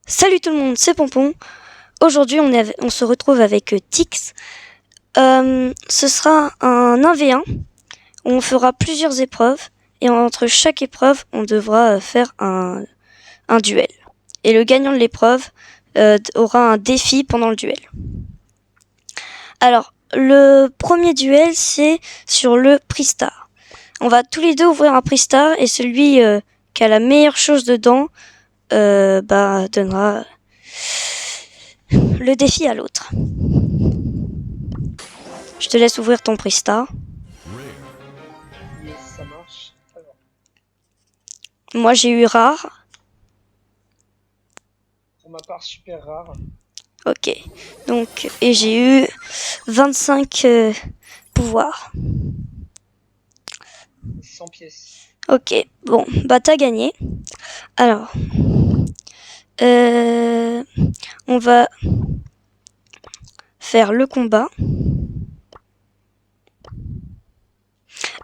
Salut tout le monde, c'est Pompon. Aujourd'hui, on se retrouve avec Tix. Ce sera un 1v1 où on fera plusieurs épreuves et entre chaque épreuve, on devra faire un duel. Et le gagnant de l'épreuve aura un défi pendant le duel. Alors, le premier duel, c'est sur le prix Star. On va tous les deux ouvrir un prix Star et celui qui a la meilleure chose dedans donnera le défi à l'autre. Je te laisse ouvrir ton prix Star. Yes, ça marche. Alors. Moi j'ai eu rare. Pour ma part, super rare. Ok. Donc, et j'ai eu 25 pouvoirs. 100 pièces. Ok. Bon, bah t'as gagné. Alors, on va faire le combat.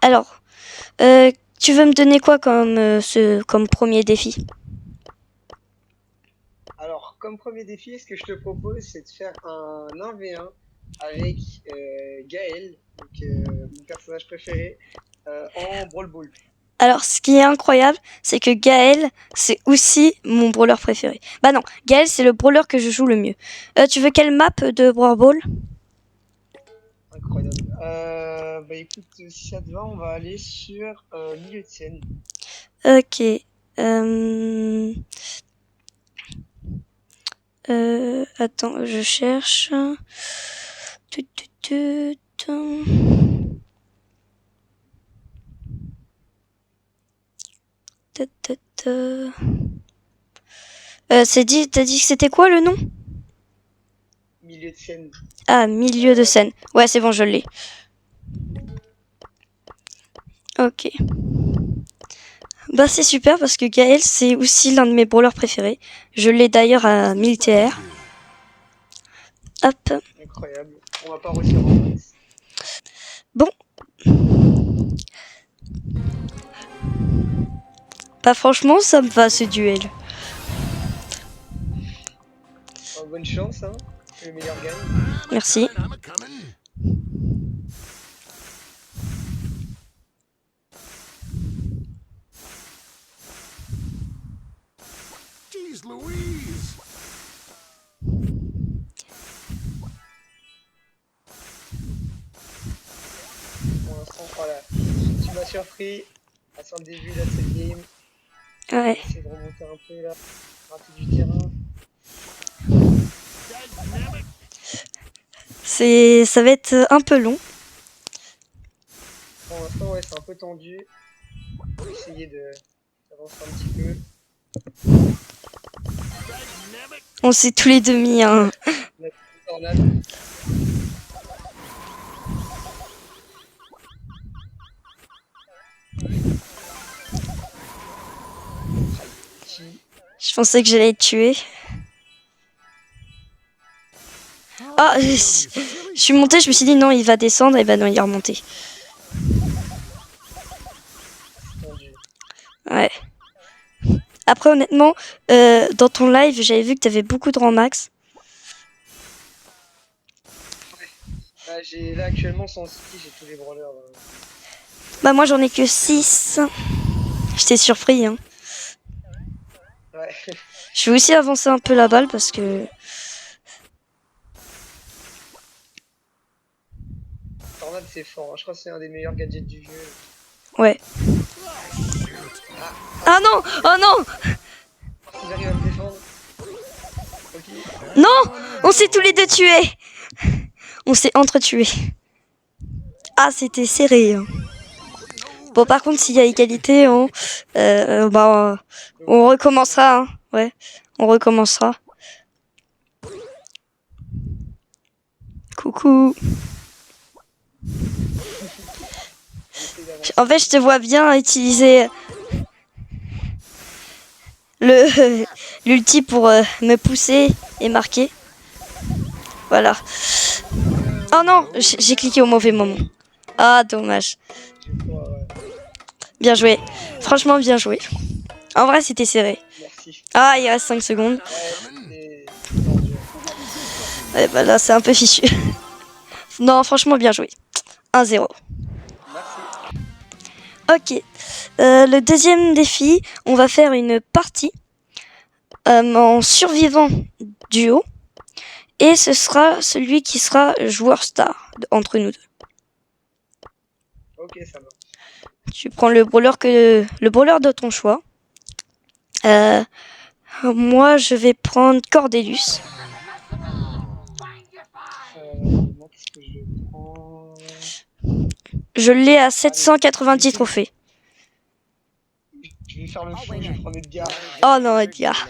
Alors, tu veux me donner quoi comme premier défi? Alors, comme premier défi, ce que je te propose, c'est de faire un 1v1 avec Gaël, donc, mon personnage préféré, en Brawl Ball. Alors, ce qui est incroyable, c'est que Gaël, c'est aussi mon brawler préféré. Bah non, Gaël, c'est le brawler que je joue le mieux. Tu veux quelle map de Brawl Ball? Incroyable. Bah écoute, si ça te va, on va aller sur milieu de scène. Ok. Attends, je cherche. T'as dit que c'était quoi le nom? Milieu de scène. Ah, milieu de scène. Ouais, c'est bon, je l'ai. Ok. Bah c'est super parce que Gaël, c'est aussi l'un de mes brawlers préférés. Je l'ai d'ailleurs à 1000 TR. Hop. Incroyable. On va pas réussir en max. Bon. Bah franchement, ça me va ce duel. Bonne chance, hein. Que le meilleur gagne. Merci. Jeez Louise! Pour l'instant, voilà. Tu m'as surpris. À sur le début là de cette game. Ouais. Essayer de remonter un peu là. Rater du terrain. Ça va être un peu long. Pour l'instant, ouais, c'est un peu tendu. On va essayer d'avancer un petit peu. On s'est tous les deux mis un. On a une tornade. Je pensais que j'allais être tué. Ah, je suis monté, je me suis dit non, il va descendre, et ben non, il est remonté. Tendu. Ouais. Après, honnêtement, dans ton live, j'avais vu que t'avais beaucoup de rangs max. Bah, là actuellement sans ski, j'ai tous les brawlers. Bah moi j'en ai que 6. J'étais surpris, hein. Ouais. Je vais aussi avancer un peu la balle parce que... Tornade c'est fort, hein. Je crois que c'est un des meilleurs gadgets du jeu. Ouais. Ah non! Oh non! Si j'arrive à me défendre. Ok. Non! On s'est tous les deux tués! On s'est entretués. Ah, c'était serré, hein. Bon, par contre, s'il y a égalité, on recommencera, hein. Ouais, on recommencera. Coucou. En fait, je te vois bien utiliser l'ulti pour me pousser et marquer. Voilà. Oh non, j'ai cliqué au mauvais moment. Ah, dommage. Bien joué. Franchement, bien joué. En vrai, c'était serré. Merci. Ah, il reste 5 secondes. Ouais. Ouais, bah là, c'est un peu fichu. Non, franchement, bien joué. 1-0. Merci. Ok. Le deuxième défi, on va faire une partie en survivant duo. Et ce sera celui qui sera joueur star entre nous deux. Ok, ça va. Tu prends le brawler de ton choix. Moi, je vais prendre Cordelius. Moi, qu'est-ce que je prends? Je l'ai à 790 trophées. Je vais faire le fou, je vais prendre Edgar. Oh non, Edgar.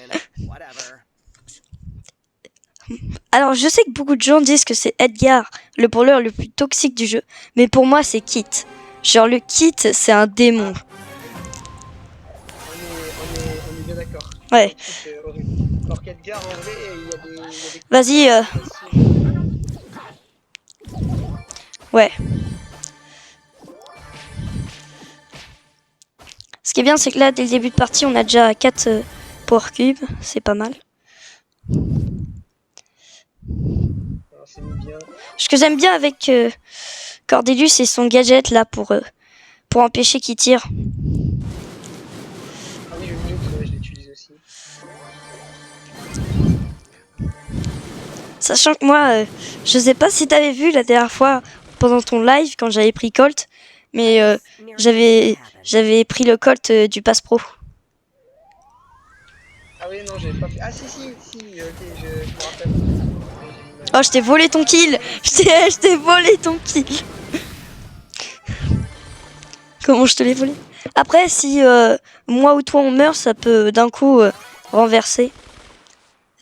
Alors, je sais que beaucoup de gens disent que c'est Edgar, le brawler le plus toxique du jeu. Mais pour moi, c'est Kit. Genre, le Kit, c'est un démon. On est bien d'accord. Ouais. C'est horrible. Alors qu'Edgar, en vrai, il y a des Vas-y. Ouais. Ce qui est bien, c'est que là, dès le début de partie, on a déjà 4 Power Cubes. C'est pas mal. Alors, c'est bien. Ce que j'aime bien avec Cordelius, c'est son gadget là pour empêcher qu'il tire. Ah oui, le mute, ouais, je l'utilise aussi. Sachant que moi, je sais pas si t'avais vu la dernière fois pendant ton live quand j'avais pris Colt, mais j'avais pris le Colt du Pass Pro. Ah oui, non, j'avais pas fait. Ah si, ok, je me rappelle. Oh, je t'ai volé ton kill. Je t'ai volé ton kill. Comment je te l'ai volé? Après, si moi ou toi on meurt, ça peut d'un coup renverser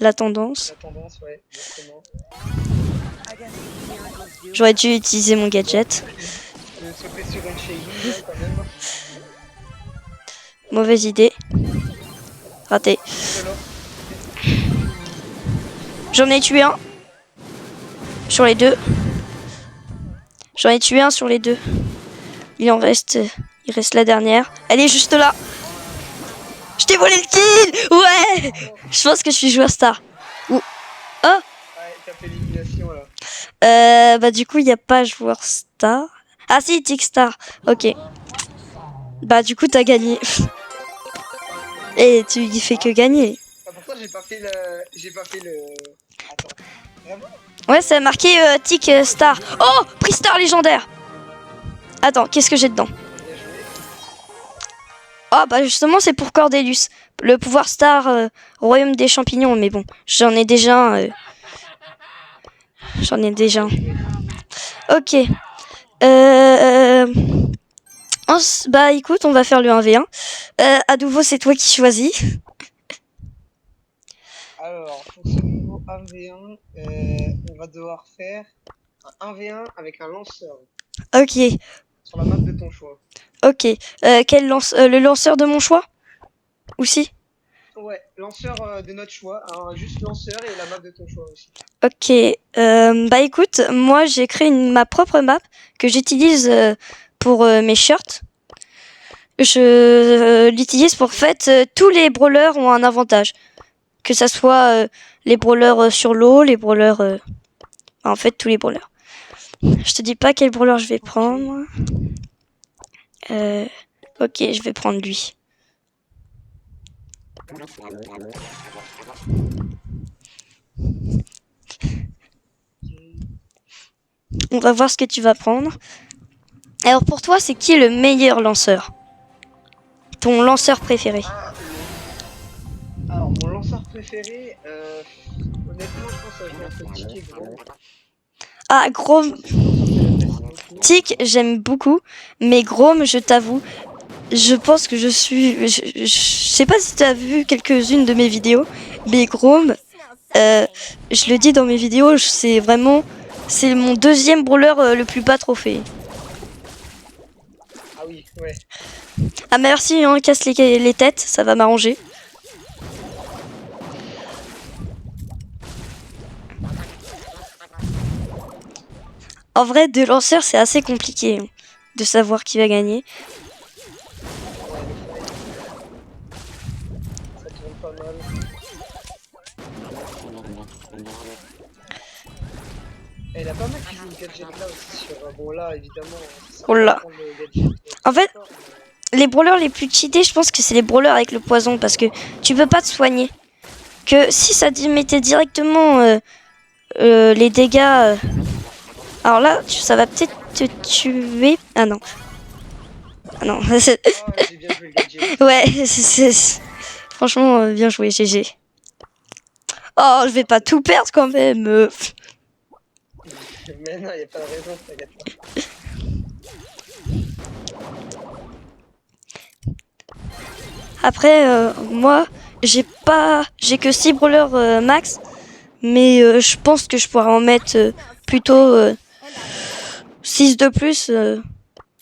la tendance. La tendance, ouais, exactement. J'aurais dû utiliser mon gadget. Je vais sauter sur une Shaggy, là, quand même. Mauvaise idée. Raté. J'en ai tué un. Sur les deux. J'en ai tué un sur les deux. Il reste la dernière. Elle est juste là. Je t'ai volé le kill. Ouais. Je pense que je suis joueur star. Oh. Ouais, t'as fait l'élimination, là. Bah du coup, il n'y a pas joueur star. Ah si, Tic Star. Ok. Bah du coup, t'as gagné. Et tu y fais que gagner. Ah, pourquoi j'ai pas fait le... Attends. Vraiment? Ouais, ça a marqué Tic Star. Oh, prix Star légendaire. Attends, qu'est-ce que j'ai dedans? Bien joué. Ah bah justement, c'est pour Cordelius. Le pouvoir star royaume des champignons. Mais bon, j'en ai déjà un. J'en ai déjà un. Ok. Bah écoute, on va faire le 1v1. À nouveau, c'est toi qui choisis. Alors, pour ce nouveau 1v1, on va devoir faire un 1v1 avec un lanceur Ok, sur la map de ton choix. ok. Le lanceur de mon choix? Aussi? Ouais, lanceur de notre choix, hein, juste lanceur et la map de ton choix aussi. Ok. Bah écoute, moi j'ai créé ma propre map que j'utilise pour mes shirts. Je l'utilise pour fait tous les brawlers ont un avantage. Que ça soit les brawlers sur l'eau, les brawlers... en fait, tous les brawlers. Je te dis pas quel brawler je vais prendre. Ok, je vais prendre lui. On va voir ce que tu vas prendre. Alors pour toi, c'est qui le meilleur lanceur? Ton lanceur préféré? Alors, mon lanceur préféré, honnêtement, je pense que je vais entre Tic et Gros. Ah, Grom. Tic, j'aime beaucoup. Mais Grom, je t'avoue, je pense que je suis... Je sais pas si tu as vu quelques-unes de mes vidéos, mais Grom, je le dis dans mes vidéos, c'est vraiment... C'est mon deuxième brawler le plus bas trophée. Ah oui, ouais. Ah merci, hein, casse les têtes, ça va m'arranger. En vrai, de lanceur, c'est assez compliqué hein, de savoir qui va gagner. Ça tourne pas mal. Elle a pas mal qui le gadget là aussi sur. Bon, là, évidemment, ça Oh va là. prendre le gadget. En fait, Fort, les brawlers les plus cheatés, je pense que c'est les brawlers avec le poison parce que tu peux pas te soigner. Que si ça mettait directement les dégâts. Alors là, ça va peut-être te tuer. Ah non. Ah non. oh, j'ai bien joué le gadget. Ouais, franchement, bien joué, GG. Oh, je vais pas tout perdre quand même. Mais non, y a pas de raison, t'inquiète pas. Après, moi, j'ai que 6 brawlers max. Mais je pense que je pourrais en mettre plutôt 6 de plus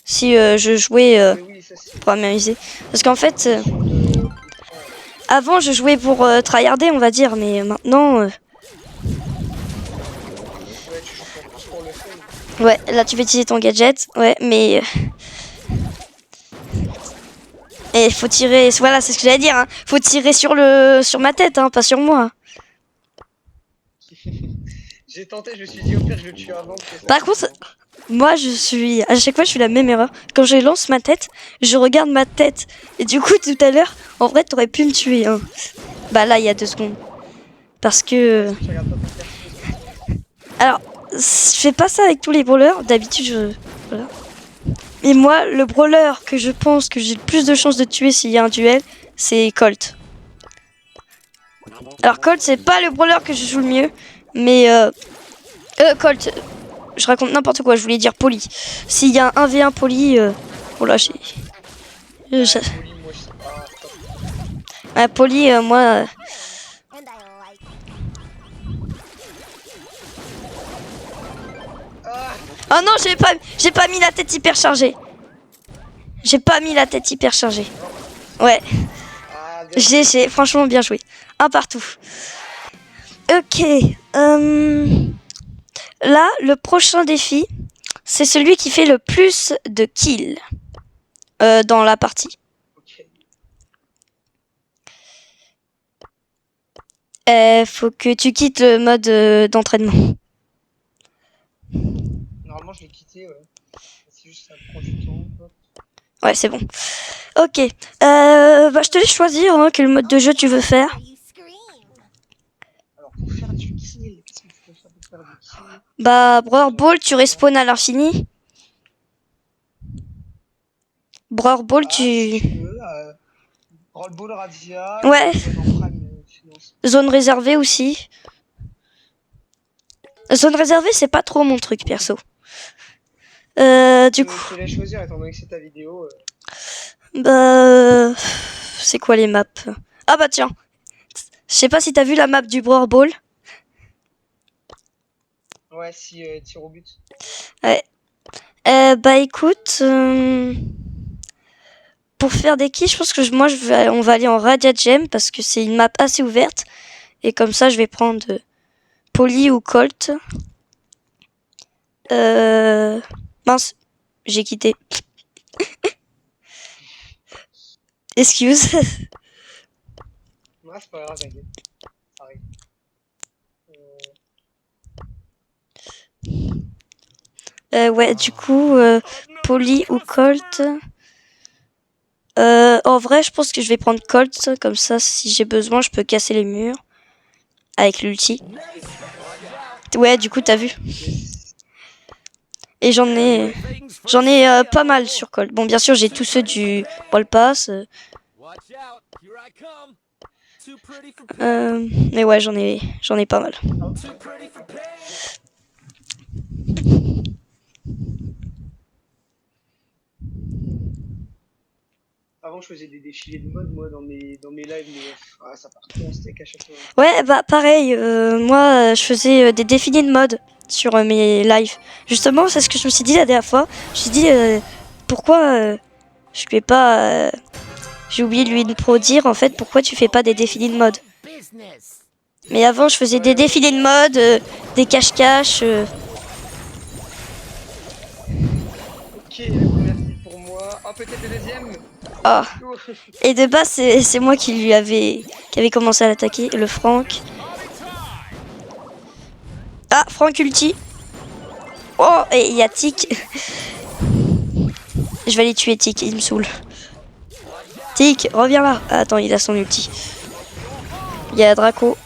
si je jouais Mais oui, ça c'est pour m'amuser. Parce qu'en fait, une question de temps. avant je jouais pour tryharder, on va dire, mais maintenant, Ouais, tu joues plus pour le fun. ouais, là tu peux utiliser ton gadget, ouais, mais et faut tirer, voilà, c'est ce que j'allais dire, hein. Faut tirer sur ma tête, hein, pas sur moi. J'ai tenté, je me suis dit au pire je le tue avant que ça. Par contre, moi, à chaque fois, je fais la même erreur. Quand je lance ma tête, je regarde ma tête. Et du coup, tout à l'heure, en vrai, t'aurais pu me tuer. Hein. Bah là, il y a 2 secondes. Parce que... Tu regardes pas ton perso. Alors, je fais pas ça avec tous les brawlers. D'habitude, voilà. Et moi, le brawler que je pense que j'ai le plus de chances de tuer s'il y a un duel, c'est Colt. Alors, Colt, c'est pas le brawler que je joue le mieux. Mais... Colt... Je raconte n'importe quoi, je voulais dire Poli. S'il y a un 1v1 Poli... Oh là, j'ai... Poli, moi je sais pas. Poli, moi... Ah, Oh non, j'ai pas mis la tête hyper chargée. J'ai pas mis la tête hyper chargée. Ouais, ah, bien joué. j'ai franchement bien joué. Un partout. Ok. Là, le prochain défi, c'est celui qui fait le plus de kills dans la partie. Ok. Faut que tu quittes le mode d'entraînement. Normalement je l'ai quitté, ouais. C'est juste ça prend du temps. Hop. Ouais, c'est bon. Ok. Bah, je te laisse choisir hein, quel mode de jeu tu veux faire. Alors pour faire du kill, qu'est-ce que je peux faire pour faire du kill? Bah, Brawl Ball, tu respawn à l'infini. Brawl Ball, Ah, si tu... tu veux, Roll Ball Radia, Ouais. dans Prime, finance. Zone réservée aussi. Zone réservée, c'est pas trop mon truc, perso. Du coup, Je te laisse choisir étant donné que c'est ta vidéo. bah... C'est quoi les maps? Ah bah tiens. Je sais pas si t'as vu la map du Brawl Ball. Ouais, si tir au but. Ouais. Bah écoute... Pour faire des kills, je pense que on va aller en Radiant Gem parce que c'est une map assez ouverte. Et comme ça, je vais prendre Polly ou Colt. Mince, j'ai quitté. Excuse. Ouais, c'est pas grave, t'inquiète. Ça arrive. Ouais, du coup, Polly ou Colt. En vrai, je pense que je vais prendre Colt. Comme ça, si j'ai besoin, je peux casser les murs. Avec l'ulti. Ouais, du coup, t'as vu. Yes. Et j'en ai pas mal sur Colt. Bon, bien sûr, j'ai tous ceux du Ball Pass. Mais ouais, j'en ai pas mal. Avant, je faisais des défilés de mode, moi, dans mes lives, mais ça part trop en steak à chaque fois. Ouais, bah pareil. Moi, je faisais des défilés de mode sur mes lives. Justement, c'est ce que je me suis dit la dernière fois. Je me suis dit, pourquoi je fais pas... J'ai oublié de lui dire, en fait, pourquoi tu fais pas des défilés de mode. Mais avant, je faisais des défilés de mode, des cache-cache. Ok, la première kill pour moi. Oh, peut-être le deuxième. Ah. Et de base, c'est moi qui avait commencé à l'attaquer, le Franck. Ah, Franck ulti. Oh, et il y a Tic. Je vais aller tuer Tic, il me saoule. Tic, reviens là. Ah, attends, il a son ulti. Il y a Draco.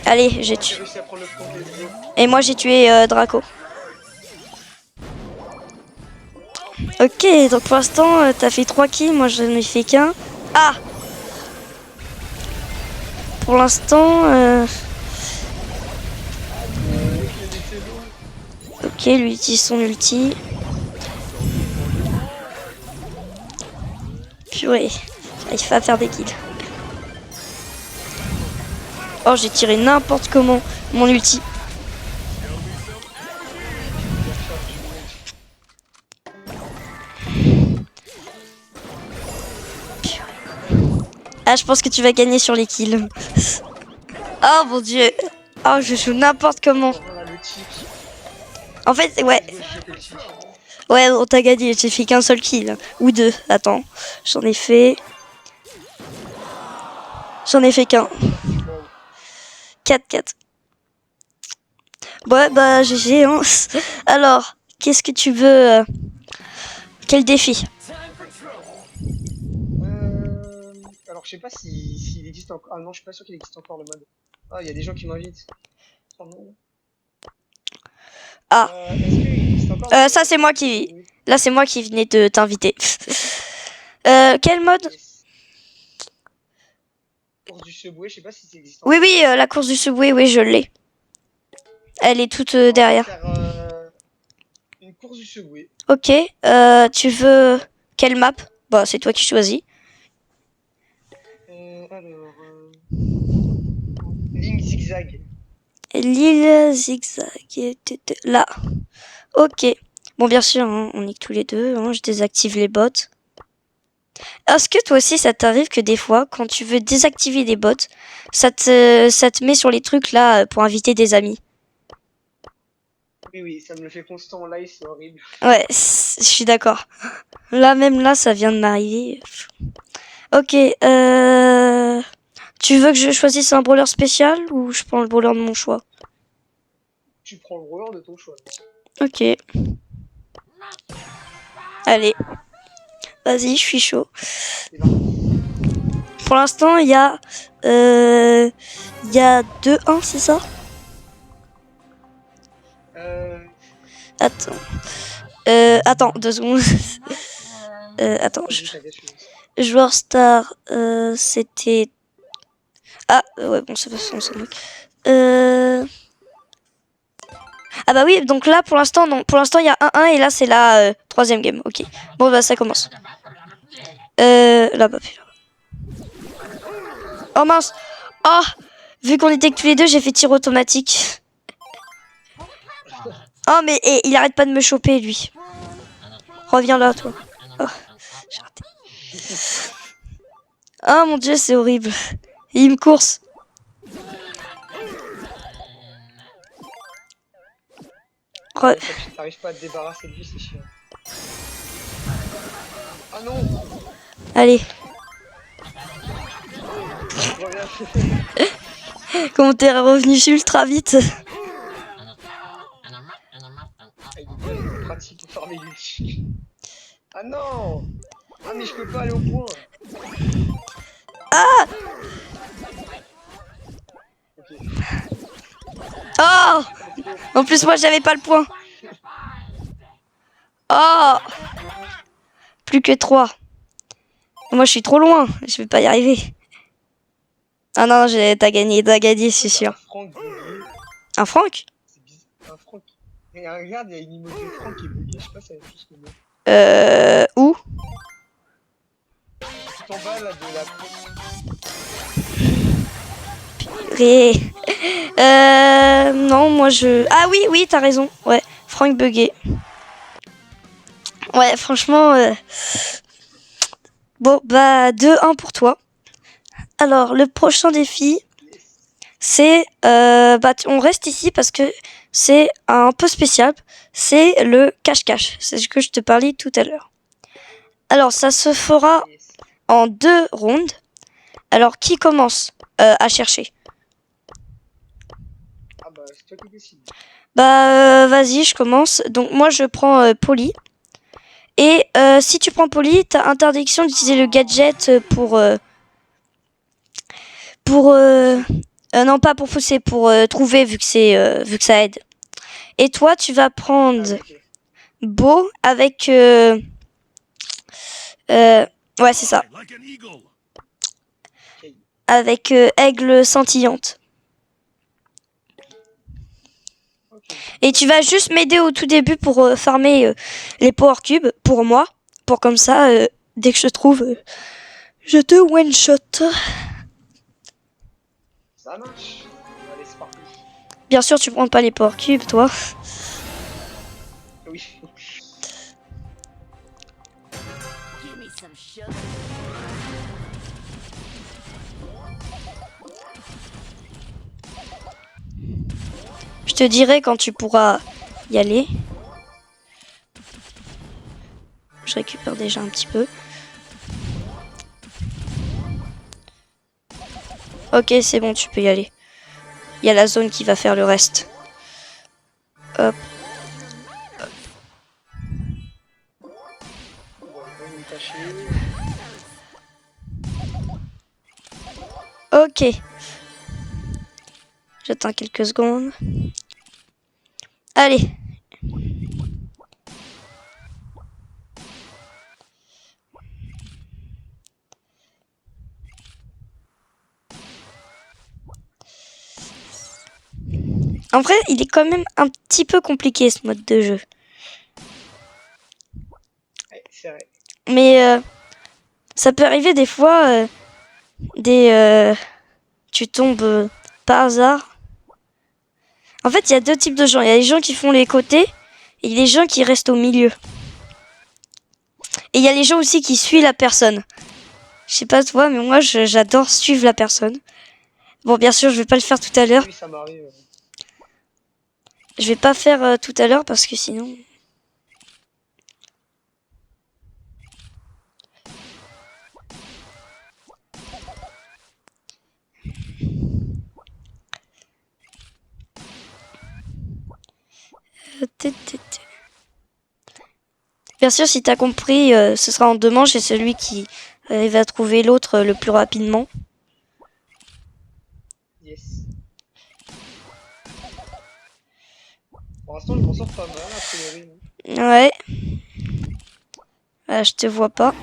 Allez, j'ai tué. Et moi, j'ai tué Draco. Ok, donc pour l'instant, t'as fait 3 kills. Moi, je n'en ai fait qu'un. Ah! Pour l'instant... Ok, lui utilise son ulti. Purée, j'arrive pas à faire des kills. Oh, j'ai tiré n'importe comment mon ulti. Ah, je pense que tu vas gagner sur les kills. Oh mon dieu. Oh, je joue n'importe comment. En fait, ouais. Ouais, on t'a gagné. J'ai fait qu'un seul kill. Ou 2. Attends. J'en ai fait qu'un. 4-4. Ouais, bah, GG, hein. Alors, qu'est-ce que tu veux quel défi? Alors, je sais pas s'il existe encore. Ah non, je suis pas sûr qu'il existe encore le mode. Ah, il y a des gens qui m'invitent. Oh non. Ah. Est-ce qu'il existe encore Ça, c'est moi qui... Oui. Là, c'est moi qui venais de t'inviter. Quel mode? Yes. Course du Subway, je sais pas si ça existe Oui, encore. oui, la course du Subway, oui, je l'ai. Elle est toute On va derrière. faire une course du Subway. Ok, tu veux... Quelle map? Bah, c'est toi qui choisis. Alors... Ligne zigzag. L'île zigzag. Là. Ok. Bon, bien sûr, hein, on est que tous les deux. Hein, je désactive les bots. Est-ce que toi aussi, ça t'arrive que des fois, quand tu veux désactiver des bots, ça te met sur les trucs là pour inviter des amis? Oui, oui, ça me le fait constant en live, c'est horrible. Ouais, je suis d'accord. Là, même là, ça vient de m'arriver. Ok, tu veux que je choisisse un brawler spécial ou je prends le brawler de mon choix? Tu prends le roller de ton choix. Ok. Allez. Vas-y, je suis chaud. Pour l'instant, il y a 2-1, c'est ça? Attends, 2 secondes. Attends. Joueur star, c'était... Ah, ouais, bon, c'est pas ça, on s'en moque. Ah bah oui, donc là, pour l'instant, non. Pour l'instant, il y a 1-1 et là, c'est la 3e game. Ok. Bon, bah, ça commence. Là-bas, puis là-bas. Oh mince. Oh, vu qu'on était que tous les deux, j'ai fait tir automatique. Oh, mais il arrête pas de me choper, lui. Reviens là, toi. Oh, j'ai raté. Oh mon dieu, c'est horrible. Il me course. T'arrives pas à te débarrasser de lui, c'est chiant. Ah non. Allez. Comment t'es revenu ultra vite? Pratique pour farmer l'ulti. Ah non. Ah mais je peux pas aller au point. Ah. Okay. Oh. En plus moi j'avais pas le point. Oh. Plus que 3. Moi je suis trop loin. Je vais pas y arriver. Ah non, t'as gagné, c'est sûr. Un Franck? C'est bizarre. Un Franck. Et regarde, il y a une emoji de Franck qui est buguée, je sais pas si c'est la même chose que moi. Où? Tout en bas là de la... Non, moi je... Ah oui, t'as raison. Ouais, Franck bugué. Ouais, franchement... Bon, bah 2-1 pour toi. Alors, le prochain défi, c'est... on reste ici parce que c'est un peu spécial. C'est le cache-cache. C'est ce que je te parlais tout à l'heure. Alors, ça se fera en 2 rounds. Alors, qui commence à chercher? bah c'est toi qui décides. Bah, vas-y, je commence. Donc, moi, je prends Polly. Et si tu prends Polly, t'as interdiction d'utiliser le gadget non, pas pour pousser, pour trouver, vu que ça aide. Et toi, tu vas Ah, prendre oui, ok. Beau avec... ouais, c'est ça. Like an eagle. Ok. Avec Aigle scintillante. Ok. Et tu vas juste m'aider au tout début pour farmer les Power Cubes, pour moi. Pour comme ça, dès que je trouve, je te one-shot. Ça marche. Allez, c'est parti. Bien sûr, tu prends pas les Power Cubes, toi. Oui. Give me some sugar. Je te dirai quand tu pourras y aller. Je récupère déjà un petit peu. Ok, c'est bon, tu peux y aller. Il y a la zone qui va faire le reste. Hop. Bon, je vais me cacher. Ok. J'attends quelques secondes. Allez. En vrai, il est quand même un petit peu compliqué ce mode de jeu. Ouais, c'est vrai. Mais ça peut arriver des fois, tu tombes par hasard. En fait, il y a deux types de gens. Il y a les gens qui font les côtés et les gens qui restent au milieu. Et il y a les gens aussi qui suivent la personne. Je sais pas toi, mais moi j'adore suivre la personne. Bon, bien sûr, je vais pas le faire tout à l'heure. Oui, ça m'arrive. Je vais pas faire tout à l'heure parce que sinon... Bien sûr, si t'as compris, ce sera en deux manches et celui qui va trouver l'autre le plus rapidement. Yes. Pour l'instant, je m'en sors pas mal, a priori. Ouais. Je te vois pas.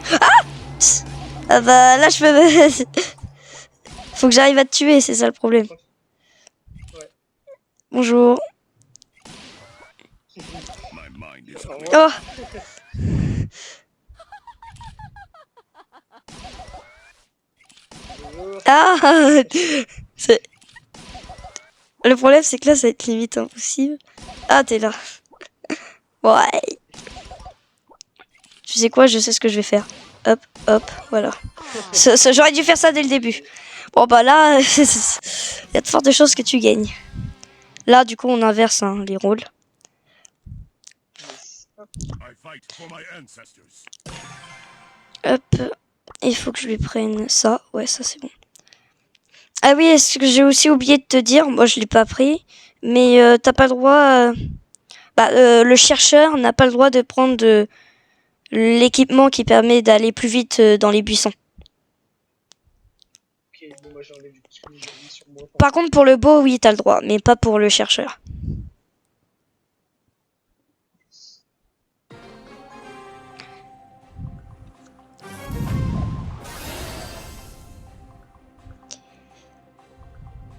Ah bah là, je peux... Faut que j'arrive à te tuer, c'est ça le problème. Ouais. Bonjour. My mind is Au clear. revoir. Oh, Bonjour. ah c'est- Le problème, c'est que là, ça va être limite impossible. Ah, t'es là. Ouais. Tu sais quoi, je sais ce que je vais faire. Hop, hop, voilà. J'aurais dû faire ça dès le début. Bon, bah là, il y a de fortes chances que tu gagnes. Là, du coup, on inverse hein, les rôles. Yes. Hop. I fight for my ancestors. Hop. Il faut que je lui prenne ça. Ouais, ça, c'est bon. Ah oui, est-ce que j'ai aussi oublié de te dire, moi, je l'ai pas pris, mais t'as pas le droit... le chercheur n'a pas le droit de prendre l'équipement qui permet d'aller plus vite dans les buissons. Ok, bon, moi j'enlève du coup ce que vous avez mis sur moi. Par contre, pour le beau, oui, t'as le droit, mais pas pour le chercheur.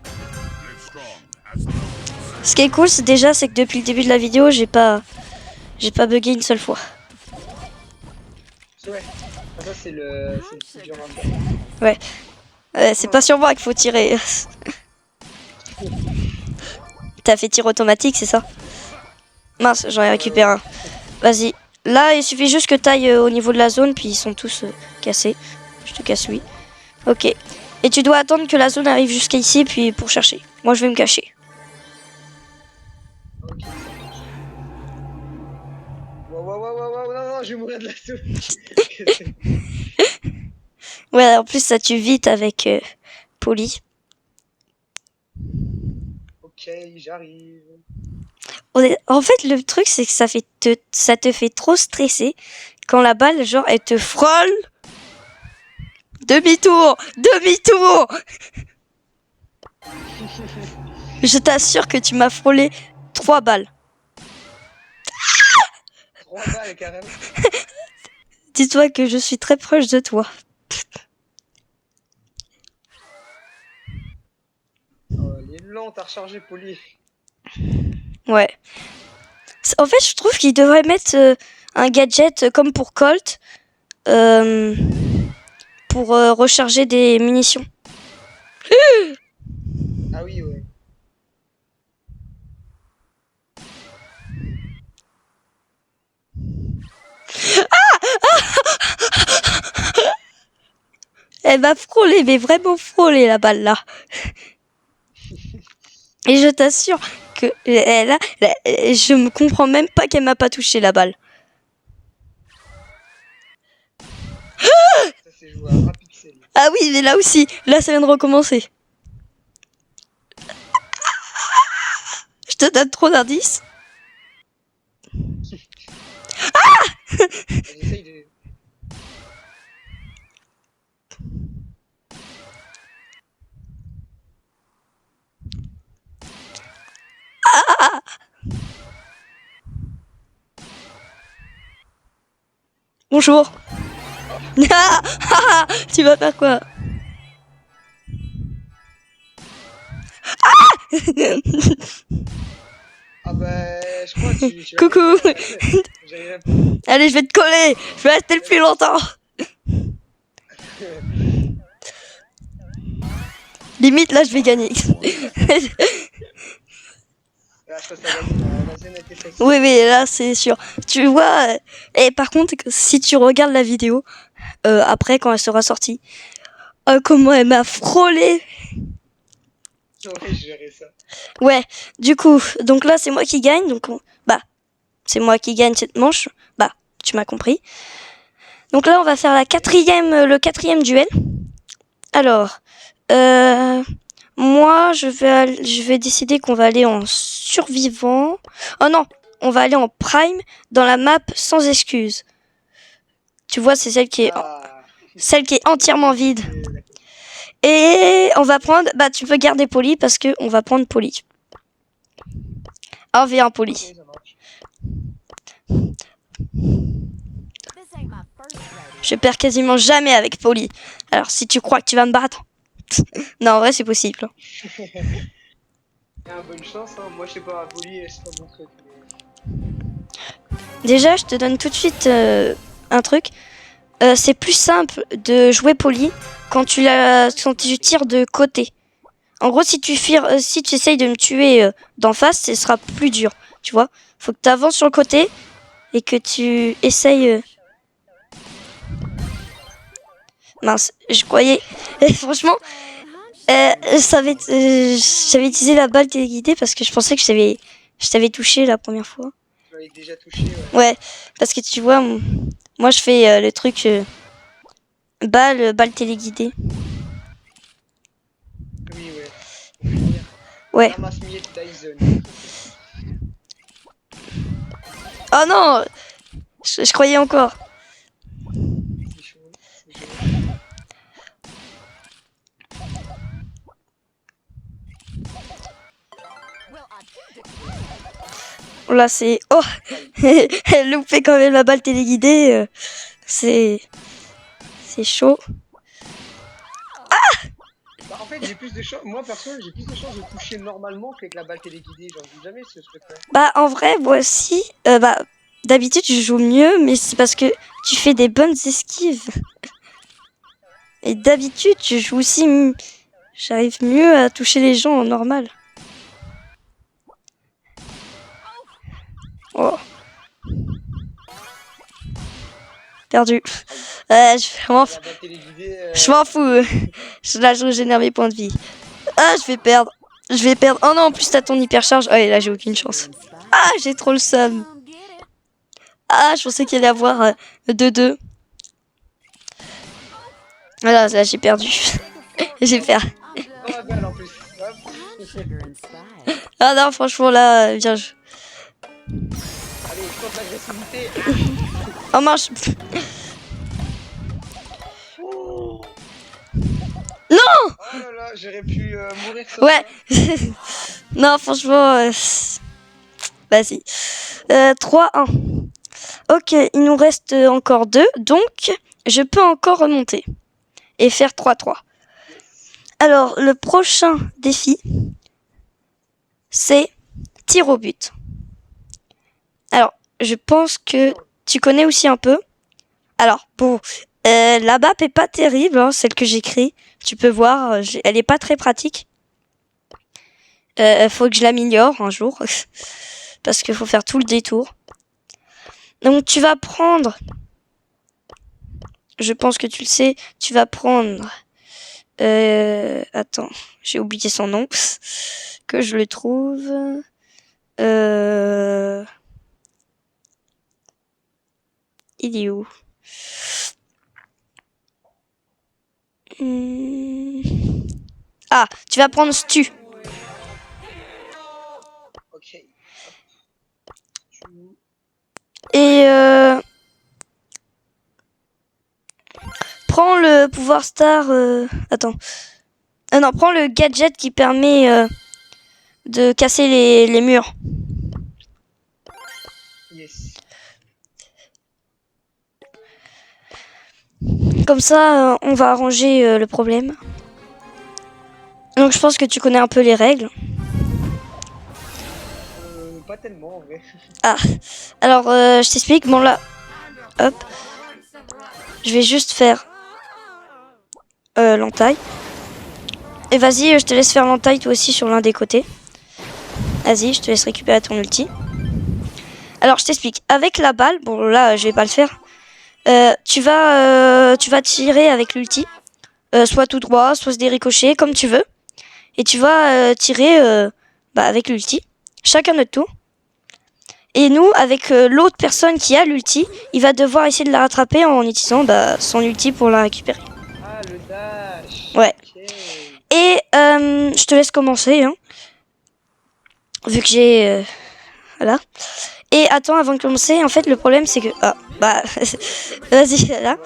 Live strong as the mountains. Ce qui est cool, c'est déjà, c'est que depuis le début de la vidéo, j'ai pas bugué une seule fois. C'est vrai. Ah, ça, c'est le plus dur à faire. C'est pas sur moi qu'il faut tirer. T'as fait tir automatique, c'est ça? Mince, j'en ai récupéré un. Vas-y. Là, il suffit juste que t'ailles au niveau de la zone, puis ils sont tous cassés. Je te casse lui. Ok. Et tu dois attendre que la zone arrive jusqu'à ici, puis pour chercher. Moi, je vais me cacher. Ok. Wow, non, je vais mourir de la soupe. Ouais, en plus, ça tue vite avec Polly. Ok. Ok, j'arrive. En fait, le truc, c'est que ça te fait trop stresser quand la balle, genre, elle te frôle. Demi-tour! Demi-tour! Je t'assure que tu m'as frôlé 3 balles. 3 balles carrément. Dis-toi que je suis très proche de toi. Oh, il est lent à recharger, Poli. Ouais. En fait, je trouve qu'il devrait mettre un gadget comme pour Colt euh, pour recharger des munitions. Ah oui, ouais. Elle m'a frôlé, mais vraiment frôlé la balle là. Et je t'assure que je me comprends même pas qu'elle m'a pas touché la balle. Ça, c'est joué à 1 pixel. Ah oui, mais là aussi, là ça vient de recommencer. Je te donne trop d'indices. J'essaye de... Bonjour. Tu vas faire quoi? Ah bah, je crois que tu vas Coucou. gagner. J'arrive à... Allez, je vais te coller. Je vais rester le plus longtemps. Limite, là, je vais gagner. Là, je pense que ça va gagner. La scène était facile. Oui, mais là, c'est sûr. Tu vois, et par contre, si tu regardes la vidéo, après, quand elle sera sortie, comment elle m'a frôlé. Ouais, je verrai ça. Ouais, du coup, donc là, c'est moi qui gagne. Donc, bah, c'est moi qui gagne cette manche. Bah, tu m'as compris. Donc là, on va faire le quatrième duel. Alors, moi, je vais décider qu'on va aller en survivant. Oh non, on va aller en prime dans la map sans excuse. Tu vois, c'est Ah. celle qui est entièrement vide. D'accord. Et on va prendre, bah tu peux garder Poli parce que on va prendre Poli. 1v1 Poli. Ok, ça marche. This ain't my first rodeo. Je perds quasiment jamais avec Poli. Alors si tu crois que tu vas me battre, non en vrai c'est possible. Ah, bonne chance, hein. Moi, je sais pas, Poli, c'est pas mon truc. Déjà, je te donne tout de suite un truc. C'est plus simple de jouer Poli quand quand tu tires de côté. En gros, si tu essayes de me tuer d'en face, ce sera plus dur. Tu vois, faut que tu avances sur le côté et que tu essayes. Mince, je croyais. Et franchement, j'avais utilisé la balle téléguidée parce que je pensais que je t'avais touché la première fois. Tu m'avais déjà touché, ouais. Ouais, parce que tu vois, moi je fais le truc balle téléguidée. Oui, ouais. Pour finir. Ouais. Ramasse Miette Dyson. Oh non, je croyais encore. C'est chaud. C'est chaud. Well, I Oh là c'est oh, elle loupait quand même la balle téléguidée. C'est chaud. Bah, en fait, j'ai plus de chance. Moi, perso, j'ai plus de chance de toucher normalement qu'avec la balle téléguidée. J'en joue jamais ce truc-là. Bah en vrai, moi aussi, bah d'habitude je joue mieux, mais c'est parce que tu fais des bonnes esquives. Et d'habitude, je joue aussi, j'arrive mieux à toucher les gens en normal. Oh. Perdu. La balle téléguidée. Je m'en fous. Là, je régénère mes points de vie. Ah, je vais perdre. Je vais perdre. Oh non, en plus, t'as ton hypercharge. Oh, et là, j'ai aucune chance. Ah, j'ai trop le seum. come get it. Ah, je pensais qu'il allait avoir 2-2. Voilà, là, j'ai perdu. J'ai perdu. I'm good. Dans la balle en plus. Hop. Sugar and spice. Ah non, franchement, là, bien joué. Allez, je tente l'agressivité. Oh, marche. Oh Non! Oh là là, j'aurais pu mourir sur Ouais. ça. Non, franchement, vas-y. 3-1. Ok, il nous reste encore 2, donc je peux encore remonter et faire 3-3. Alors, le prochain défi, c'est tir au but. Alors, je pense que tu connais aussi un peu. Alors, bon, la map est pas terrible, hein, celle que j'écris. Tu peux voir, elle est pas très pratique. Faut que je l'améliore un jour, parce qu'il faut faire tout le détour. Donc, tu vas prendre... Je pense que tu le sais, tu vas prendre... attends, j'ai oublié son nom. Que je le trouve. Il est où? Ah, tu vas prendre Stu. Ok. Et prends le pouvoir star. Attends. Non, prends le gadget qui permet de casser les murs. Yes. Comme ça, on va arranger le problème. Donc je pense que tu connais un peu les règles. Pas tellement en vrai. Ah, alors je t'explique. Bon là, hop. Je vais juste faire l'entaille. Et vas-y, je te laisse faire l'entaille toi aussi sur l'un des côtés. Vas-y, je te laisse récupérer ton ulti. Alors je t'explique. Avec la balle, bon là je vais pas le faire. Tu vas tirer avec l'ulti. Soit tout droit, soit des ricochets, comme tu veux. Et tu vas tirer avec l'ulti. Chacun notre tour. Et nous, avec l'autre personne qui a l'ulti, il va devoir essayer de la rattraper en utilisant son ulti pour la récupérer. Ah, le dash. Ouais. Ok. Et je te laisse commencer, hein, vu que j'ai... voilà. Et attends, avant de commencer, en fait, le problème, c'est que... Ah, vas-y, là.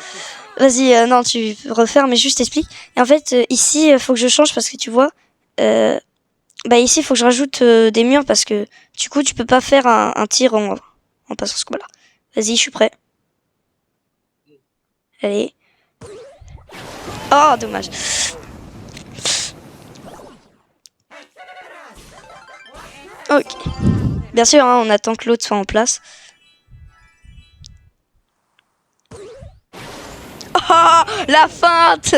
Vas-y, non, tu peux refaire, mais juste explique. Et en fait, ici, faut que je change parce que tu vois... ici, il faut que je rajoute des murs parce que du coup, tu peux pas faire un tir en passant ce combat-là. Vas-y, je suis prêt. Allez. Oh, dommage. Ok. Bien sûr, hein, on attend que l'autre soit en place. Oh, la feinte.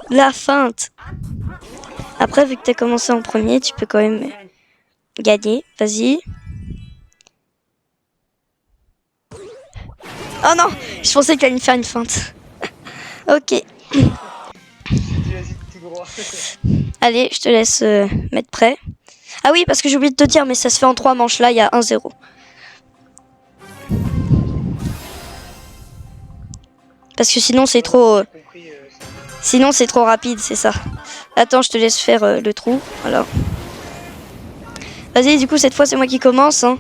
La feinte. Après, vu que t'as commencé en premier, tu peux quand même gagner. Vas-y. Oh non, je pensais qu'il allait me faire une feinte. Ok. Vas-y, petit gros. Allez, je te laisse mettre prêt. Ah oui, parce que j'ai oublié de te dire, mais ça se fait en 3 manches. Là, il y a 1-0. Parce que sinon, c'est trop... J'ai compris, sinon, c'est trop rapide, c'est ça. Attends, je te laisse faire le trou. Alors. Vas-y, du coup, cette fois, c'est moi qui commence. Hein.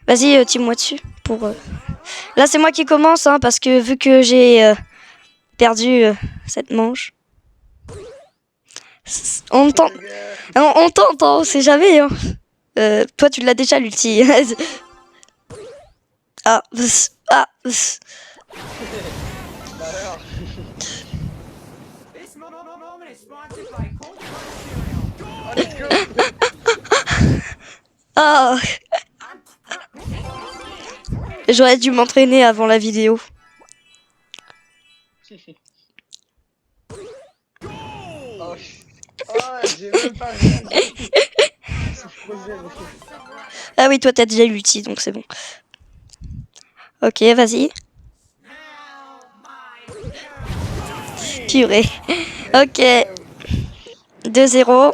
Vas-y, tire-moi dessus. Là, c'est moi qui commence, hein, parce que vu que j'ai perdu cette manche. On tente, on tente, on sait jamais. Hein. Toi, tu l'as déjà, l'ulti. Ah. alors. Oh, let's go. Ah. J'aurais dû m'entraîner avant la vidéo. Oh, j'ai même pas vu. C'est frozen. Ah oui, toi, t'as déjà l'ulti, donc c'est bon. Ok, vas-y. Purée. Ok. 2-0.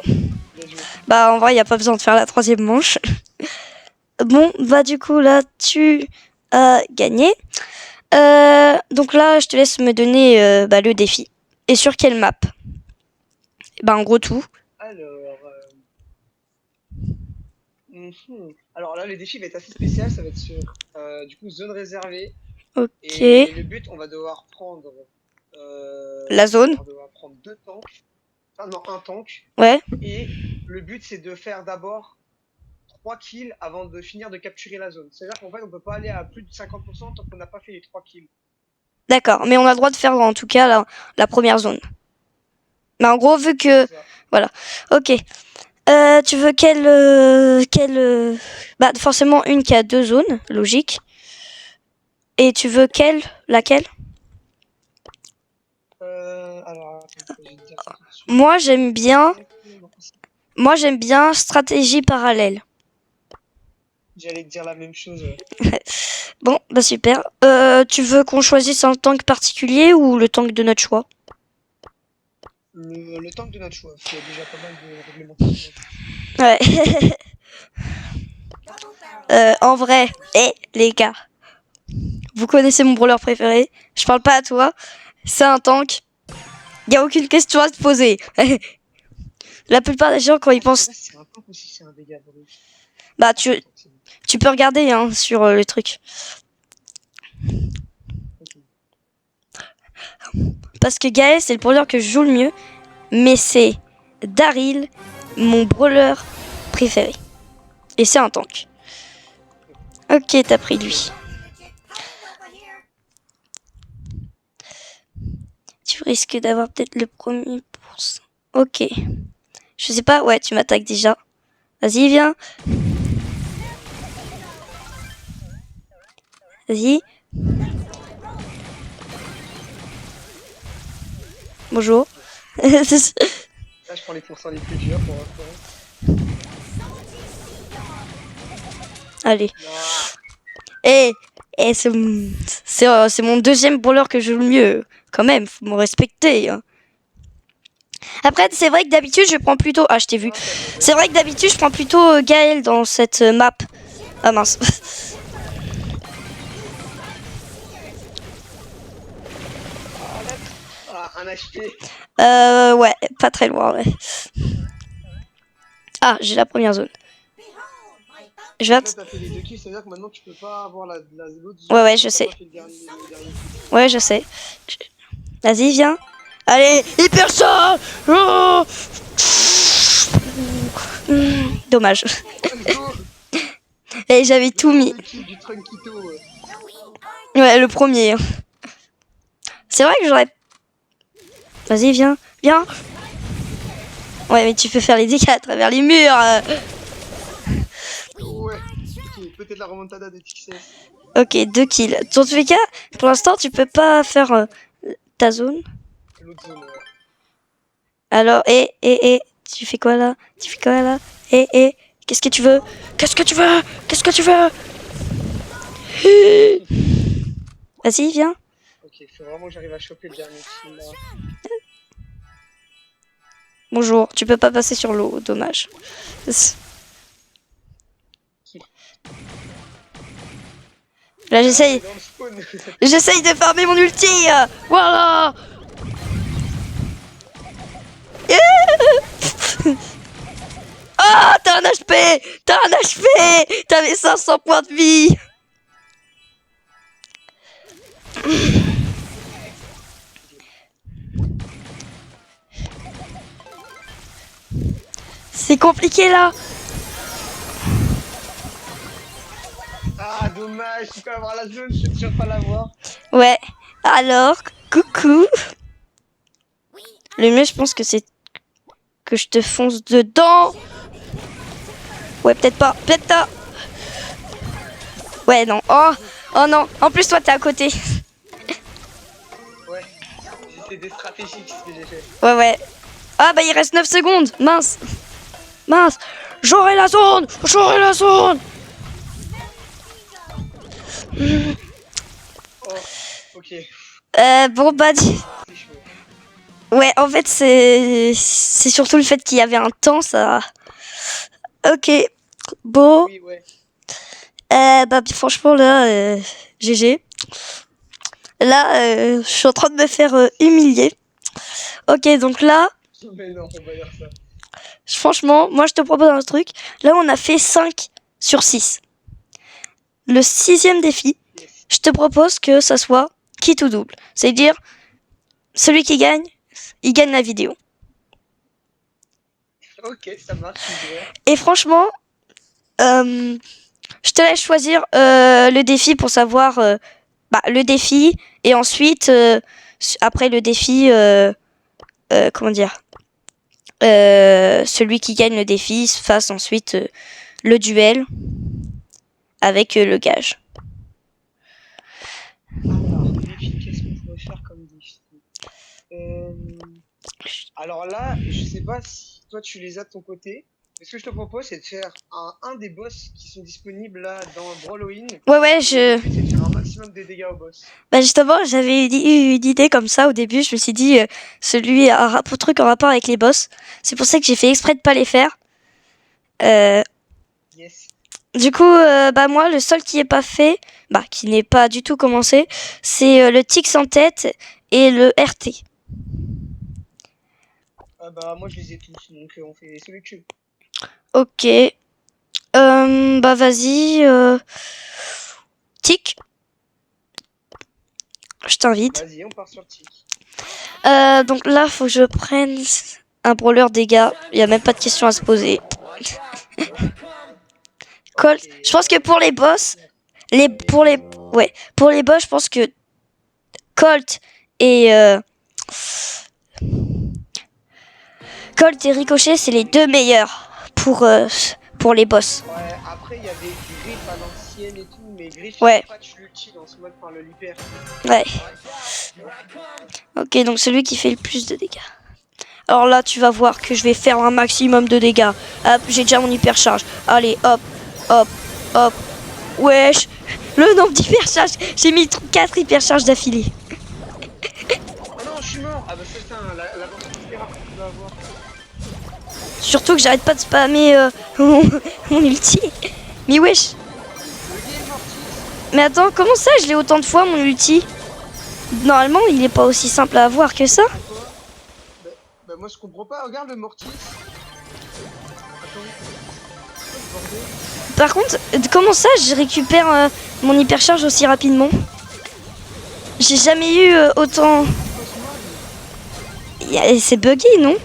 En vrai, il n'y a pas besoin de faire la 3e manche. Bon, du coup, là, tu as gagné. Donc là, je te laisse me donner le défi. Et sur quelle map? En gros, tout. Alors, Mhm. Alors là, le défi va être assez spécial, ça va être sur du coup zone réservée. Ok. Et le but, on va devoir prendre La zone. on va devoir prendre 2 tanks. Enfin non, un tank. Ouais. Et le but, c'est de faire d'abord 3 kills avant de finir de capturer la zone. C'est-à-dire qu'en fait, on peut pas aller à plus de 50% tant qu'on n'a pas fait les 3 kills. D'accord. Mais on a le droit de faire en tout cas la première zone. Mais en gros, vu que... C'est ça. Voilà. Ok. Tu veux Bah, forcément une qui a 2 zones, logique. Et tu veux laquelle? Alors, attends, je vais te dire ça tout de suite. Moi, j'aime bien stratégie parallèle. J'allais te dire la même chose. Bon, bah super. Tu veux qu'on choisisse un tank particulier ou le tank de notre choix? Le tank de notre choix, parce qu'il y a déjà pas mal de réglementations. Ouais. En vrai, les gars, vous connaissez mon brawler préféré. Je parle pas à toi. C'est un tank. Y a aucune question à se poser. La plupart des gens, quand ils pensent... C'est un tank aussi, c'est un dégât brut. Bah, tu peux regarder hein, sur le truc. Parce que Gaël, c'est le brawler que je joue le mieux. Mais c'est Daryl, mon brawler préféré. Et c'est un tank. Ok, t'as pris lui. Tu risques d'avoir peut-être le premier pour... Ok. Je sais pas, ouais, tu m'attaques déjà. Vas-y, viens. Vas-y. Bonjour. Là, je prends les pourcents les plus durs pour l'instant. Allez. Ah, C'est mon deuxième brawler que je joue le mieux. Quand même, faut me respecter. Hein. Après, c'est vrai que d'habitude, je prends plutôt... Ah, je t'ai vu. C'est vrai que d'habitude, je prends plutôt Gaël dans cette map. Ah mince. un HP. Ouais, pas très loin, ouais. Ah, j'ai la première zone. Je vais... Là, t'as fait les 2 kills, c'est-à-dire que maintenant tu peux pas avoir l'autre zone. Ouais, je t'as sais. pas fait le dernier kill. Ouais, je sais. Vas-y, viens. Allez, hyper ça. Oh Dommage. Let's go. Et j'avais tout mis. Le kill du Trunkito. Ouais, le premier. C'est vrai que j'aurais... Vas-y, viens. Viens. Ouais, mais tu peux faire les dégâts à travers les murs. Ouais. Ok, peut-être la remontada de TXS. Ok, 2 kills. Dans tous les cas, pour l'instant, tu peux pas faire ta zone. L'autre zone, ouais. Alors, tu fais quoi là? Tu fais quoi là? Qu'est-ce que tu veux? Qu'est-ce que tu veux? Qu'est-ce que tu veux? Vas-y, viens. Ok, faut vraiment que j'arrive à choper le dernier kill là. Bonjour, tu peux pas passer sur l'eau, dommage. Là, j'essaye Dans le spawn. j'essaye de farmer mon ulti. Voilà. Ah, t'as un HP. T'as un HP. T'avais 500 points de vie. C'est compliqué là. Ah, dommage, tu peux avoir la zone, je peux toujours pas l'avoir. Ouais. Alors, coucou. Le mieux, je pense que c'est que je te fonce dedans. Ouais, peut-être pas. Peut-être pas. Ouais, non. Oh non. En plus, toi, t'es à côté. Ouais, c'est des stratégiques ce que j'ai fait. Ouais. Ah, bah, il reste 9 secondes. Mince. J'aurai la zone. Oh, ok. Bon, bah, C'est chaud. ouais, en fait, c'est surtout le fait qu'il y avait un temps, ça... Ok, bon, Oui, ouais. bah franchement là, GG. Là, je suis en train de me faire humilier. Ok, donc là, Mais non, faut pas dire ça. Franchement, moi je te propose un truc. Là, on a fait 5 sur 6. Le 6e défi, Yes. je te propose que ça soit quitte ou double. C'est-à-dire, celui qui gagne, il gagne la vidéo. Ok, ça marche, super. Et franchement, je te laisse choisir le défi pour savoir le défi. Et ensuite, après le défi, comment dire, celui qui gagne le défi fasse ensuite le duel avec le gage. Alors, défi, qu'est-ce qu'on pourrait faire comme défi? Alors là, je sais pas si toi tu les as de ton côté. Mais ce que je te propose, c'est de faire un des boss qui sont disponibles là dans Brawloween. Ouais, Le but, c'est de faire un maximum de dégâts au boss. Bah justement, j'avais eu une idée comme ça au début. Je me suis dit, celui pour truc en rapport avec les boss. C'est pour ça que j'ai fait exprès de pas les faire. Yes. Du coup, moi, le seul qui est pas fait, qui n'est pas du tout commencé, c'est le Tix en tête et le RT. Ah bah moi je les ai tous, donc on fait celui que tu veux. Ok. Vas-y. Tic. Je t'invite. Vas-y, on part sur Tic. Donc là, faut que je prenne un brawler dégâts. Il y a même pas de question à se poser. Colt. Ok. Je pense que pour les boss, pour les boss, je pense que Colt et Ricochet, c'est les deux meilleurs pour les boss. Ouais, après il y avait Griff à l'ancienne et tout, mais Griff Ouais. il patch l'ulti dans ce mode par le Liper. Ouais. Ok, donc celui qui fait le plus de dégâts. Alors là, tu vas voir que je vais faire un maximum de dégâts. Hop, j'ai déjà mon hypercharge. Allez, hop, hop, hop. Wesh, le nombre d'hypercharges. J'ai mis 4 hypercharges d'affilée. Oh non, je suis mort. Ah bah c'est ça, la mort super rare que tu vas avoir. Surtout que j'arrête pas de spammer mon ulti. Mais wesh. Le game Mortis. Mais attends, comment ça je l'ai autant de fois mon ulti? Normalement, il est pas aussi simple à avoir que ça. Quoi bah moi je comprends pas, regarde le Mortis. Attends. Oh, ce bordel. Par contre, comment ça je récupère mon hypercharge aussi rapidement? J'ai jamais eu autant... C'est buggy, non?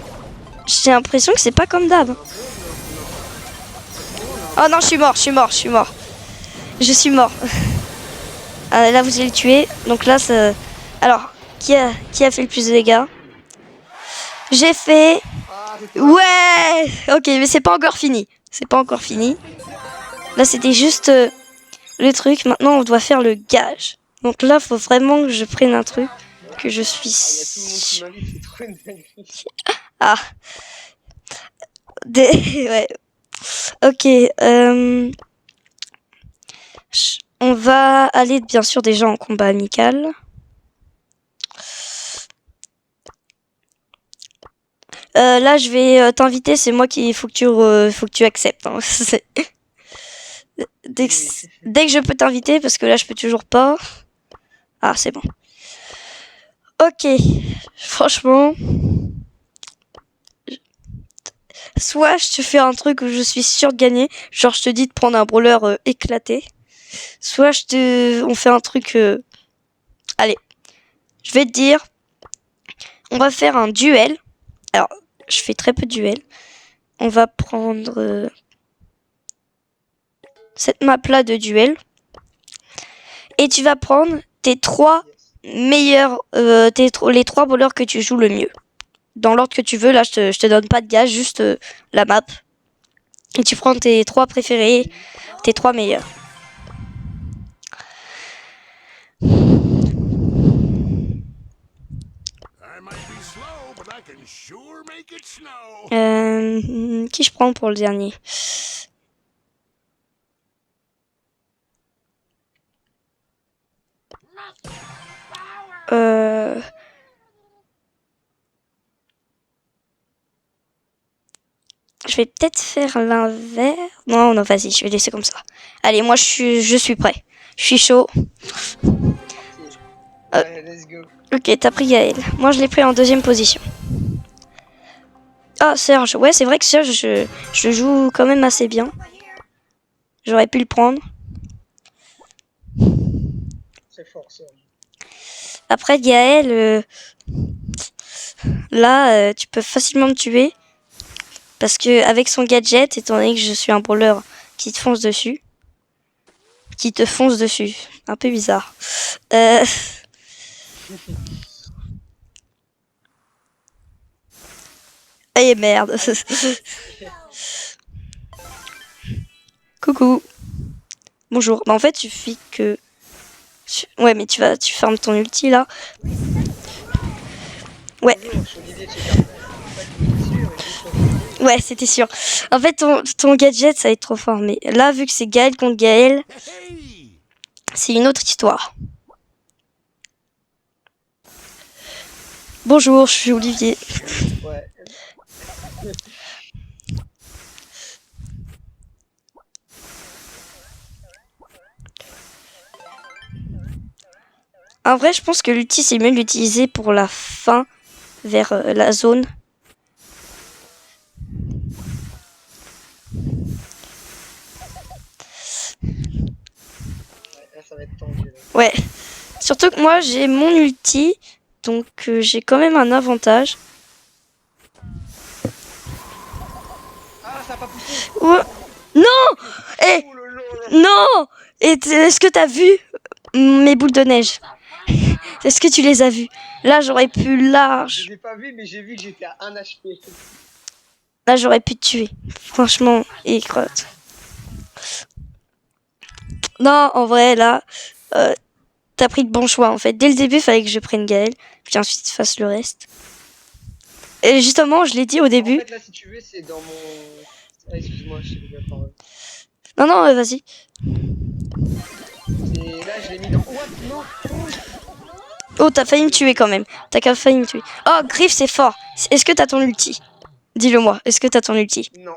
J'ai l'impression que c'est pas comme d'hab. Oh non, je suis mort. Je suis mort. Là, vous allez le tuer. Donc là, ça... Alors, qui a fait le plus de dégâts? J'ai fait... Ah, c'était Ouais. Ok, mais c'est pas encore fini. Là, c'était juste le truc. Maintenant, on doit faire le gage. Donc là, faut vraiment que je prenne un truc que je suis... il y a tout le monde qui m'invite, c'est trop une dinguerie. Ah. Ouais. Ok. On va aller bien sûr déjà en combat amical. Là, je vais t'inviter. C'est moi qui faut que tu acceptes. Hein. Dès que je peux t'inviter, parce que là, je peux toujours pas. Ah, c'est bon. Ok. Franchement. Soit je te fais un truc où je suis sûre de gagner, genre je te dis de prendre un brawler éclaté. Soit on fait un truc... Allez, je vais te dire, on va faire un duel. Alors, je fais très peu de duels. On va prendre cette map-là de duel. Et tu vas prendre tes 3 meilleurs... les 3 brawlers que tu joues le mieux. Dans l'ordre que tu veux, là, je te donne pas de gage, juste la map. Et tu prends tes 3 préférés, tes 3 meilleurs. I might be slow, but I can sure make it snow. Qui je prends pour le dernier? Je vais peut-être faire l'inverse. Non, vas-y, je vais laisser comme ça. Allez, moi, je suis prêt. Je suis chaud. Ouais, let's go. Ok, t'as pris Gaël. Moi, je l'ai pris en 2e position. Ah, Serge. Ouais, c'est vrai que Serge, je joue quand même assez bien. J'aurais pu le prendre. C'est fort, ça. Après, Gaël, là, tu peux facilement me tuer. Parce que avec son gadget, étant donné que je suis un brawler qui te fonce dessus. Qui te fonce dessus. Un peu bizarre. Eh merde. Coucou. Bonjour. Bah en fait, il suffit que... Ouais, mais tu fermes ton ulti là. Ouais. Bonjour, je suis Olivier de chez Carglass. C'est ça que je suis sûr et juste pour vous. Ouais, c'était sûr. En fait, ton gadget, ça va être trop fort. Mais là, vu que c'est Gaël contre Gaël, Hey! c'est une autre histoire. Bonjour, je suis Olivier. Ouais. En vrai, je pense que l'ulti, c'est mieux de l'utiliser pour la fin, vers la zone. Là, ça va être tendu. Là. Ouais. Surtout que moi, j'ai mon ulti, donc j'ai quand même un avantage. Ah, ça a pas poussé. Ouais. Non. Eh, Oh là là là. non. Est-ce que t'as vu mes boules de neige? Est-ce que tu les as vues? Là, j'aurais pu Je large. l'ai pas vu, mais j'ai vu que j'étais à 1 HP. Là, j'aurais pu te tuer. Franchement, et crotte. Non, en vrai, là, t'as pris le bon choix, en fait. Dès le début, il fallait que je prenne Gaël, puis ensuite fasse le reste. Et justement, je l'ai dit au début. En fait, là, si tu veux, c'est dans mon... Ah, excuse-moi, je t'ai coupé la parole. Non, non, vas-y. Et là, je l'ai mis dans... What? Non. Oh, t'as failli me tuer quand même. T'as qu'à failli me tuer. Oh, Griff, c'est fort. Est-ce que t'as ton ulti? Dis-le moi. Est-ce que t'as ton ulti? Non.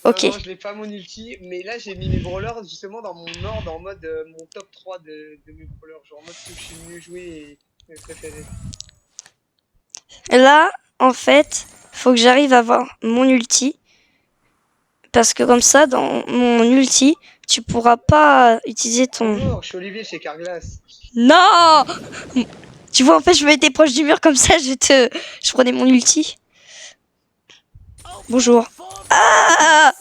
Ok. Non, non, je l'ai pas mon ulti, mais là j'ai mis mes brawlers justement dans mon ordre en mode mon top 3 de mes brawlers, genre en mode ceux que je suis le mieux joué et mes préférés. Là, en fait, faut que j'arrive à avoir mon ulti. Parce que comme ça, dans mon ulti, tu pourras pas utiliser ton... Bonjour, je suis Olivier chez Carglass. Non! Tu vois, en fait, je me mettais proche du mur comme ça, je prenais mon ulti. Bonjour. Ah!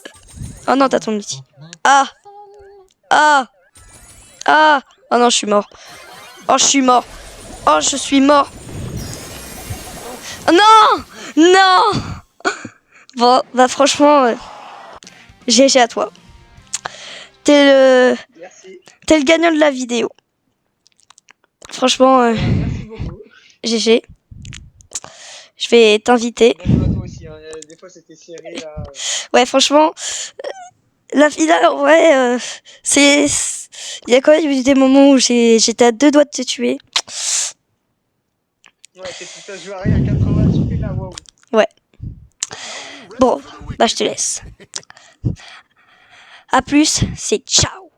Oh non, t'as ton ulti. Ah! Ah! Ah! Oh non, je suis mort. Oh, je suis mort. Oh, je suis mort. Oh, non! Non! Bon, bah franchement, GG à toi. Merci. T'es le gagnant de la vidéo. Franchement, Merci beaucoup. GG. Je vais t'inviter. Bonjour à toi aussi, hein. Des fois c'était serré là. Ouais, franchement, la finale, ouais, c'est... Il y a quand même eu des moments où j'étais à 2 doigts de te tuer. Ouais, ça se joue à rien, 80 HP là, waouh. Ouais. Bon, bah je te laisse. À plus, c'est ciao.